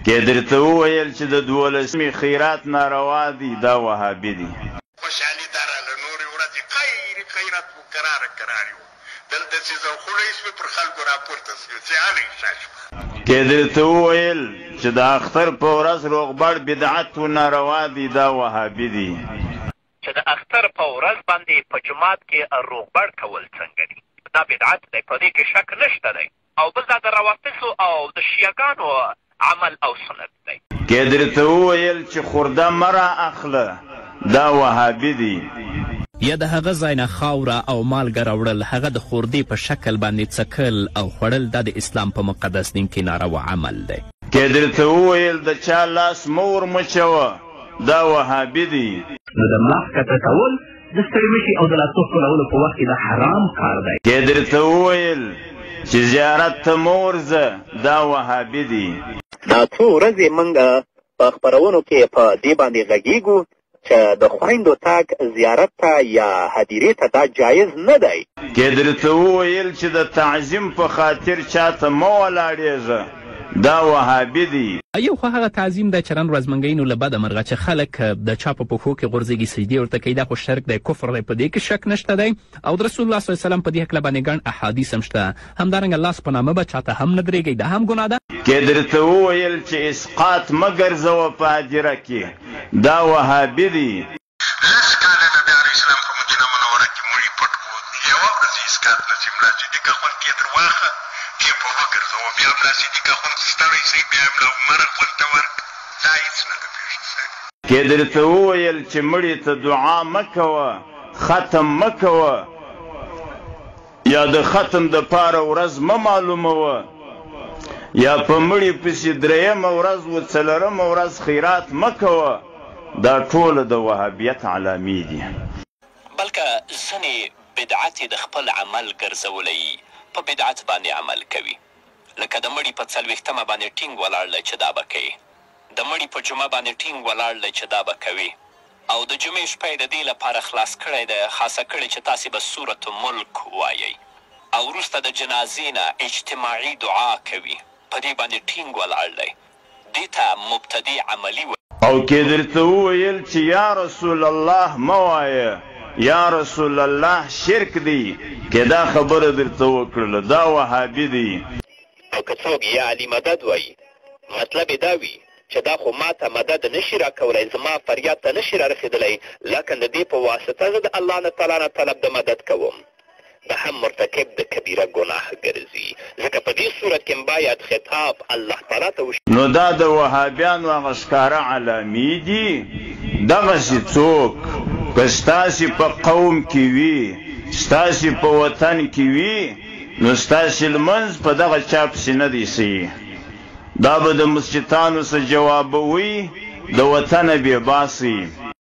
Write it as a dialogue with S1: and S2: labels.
S1: کې درته وویل چې د 12مې خیرات ناروا دي دا وهابي دي.
S2: خوشحالي دراله نورې ورځې خیرات مو کرار یو دلته چې زوخونه اسمې پر خلکو راپورته سوي سیانه ایښه شوه.
S1: کې درته وویل چې د اختر په ورځ روغبړ بدعت و ناروا دي دا وهابي دي.
S3: چې د اختر په ورځ باندې په جومات کې روغبړ کول څنګه دي دا بدعت دی په دې کې شک نشته دی او بل دا د روافضو او د شیعګانو عمل او سنت دی.
S1: کې درته وویل چې خورده مه را اخله دا وهابي دي.
S4: یا د هغه ځای نه خاوره او مالګه راوړل هغه د خوردې په شکل باندې څکل او خوړل دا د اسلام په مقدس دین کې ناروا عمل دی.
S1: کې درته وویل د چا لاس مه ورمچوه دا وهابي دي.
S5: نو د مخ کته کول د ستړي مشي او د لاسو ښکلولو په وخت کې د حرام کار دی.
S1: کې درته وویل چې زیارت ته مه ورځه دا وهابي دي.
S6: دا څو ورځې موږ په خپرونو کې په دې باندې غږیږو چې د خویندو تګ زیارت ته یا هدیرې ته دا جایز نه دی.
S1: کې درته وویل چې د تعظیم په خاطر چاته مه ولاړېږه دا وهابي دي.
S4: یو خو هغه تعظیم دی چې نن ورځ منګینو له بده مرغه چې خلک د چا په پښو کې غورځېږي سجدې ورته کوي دا خو شرک دی کفر دی په دې کې شک نشته دی او د رسول الله صلی الله علیه وسلم په دې هکله باندې ګڼ احادیث هم شته. همدارنګه لاس په نامه به چاته هم نه درېږئ دا هم ګناه ده.
S1: کې درته وویل چې اسقاط مه ګرځوه په هدیره کې دا وهابي دي.
S2: لس کاله نبي علیه السلام په مدینه منوره کې مړي پټ کړو یوه ورځ یې اسقاط نصیب ملا صدیقه خوند کې تر واخه کې په وګرځوه بیا ملا صدیقه خوند ستړی شي بیا ملا عمره خوند ته ورکړه دا هېڅ نه ده پېښ شوی.
S1: کې درته وویل چې مړي ته دعا مه کوه ختم مه کوه یا د ختم دپاره ورځ مه معلوموه یا په مړي پسې 3مه ورځ و 4مه ورځ خیرات مه کوه دا ټوله د وهابیت علامې دي.
S7: بلکه ځینې بدعت د خپل عمل ګرځولی په بدعت باندې عمل کوي لکه د مړي په 40مه باندې ټینګ ولاړ دی چې دا به کوي د مړي په جمعه باندې ټینګ ولاړ دی چې دا به کوي او د جمعې شپه د دې لپاره خلاص کړی دی خاصه کړې چې تاسې به سورة ملک ووایئ او وروسته د جنازې نه اجتماعي دعا کوي په دې باندې ټینګ ولاړ دی دې ته مبتدي عملي
S1: او کې درته وویل چې یا رسول الله مه وایه یا رسول الله شرک دی کې دا خبره درته وکړله دا وهابي دي.
S6: او که څوک یا علي مدد وایي مطلب یې دا وي چې دا خو ما ته مدد نشي راکولی زما فریاد ته نشي رارسېدلی لکن د دې په واسطه زه د الله نه تعالی نه طلب د مدد کوم دا هم مرتکب د کبیره ګناه ګرځي ځکه په دې صورت کې باید خطاب الله تعالی ته وشي.
S1: نو دا د وهابیانو هغه ښکاره علامې دي دغسې څوک که ستاسې په قوم کې وي ستاسې په وطن کې وي نو ستاسې لمنځ په دغه چا پسې نه دی صحیح دا به د مسجدانو څه جوابوي د وطنه بې باسئ.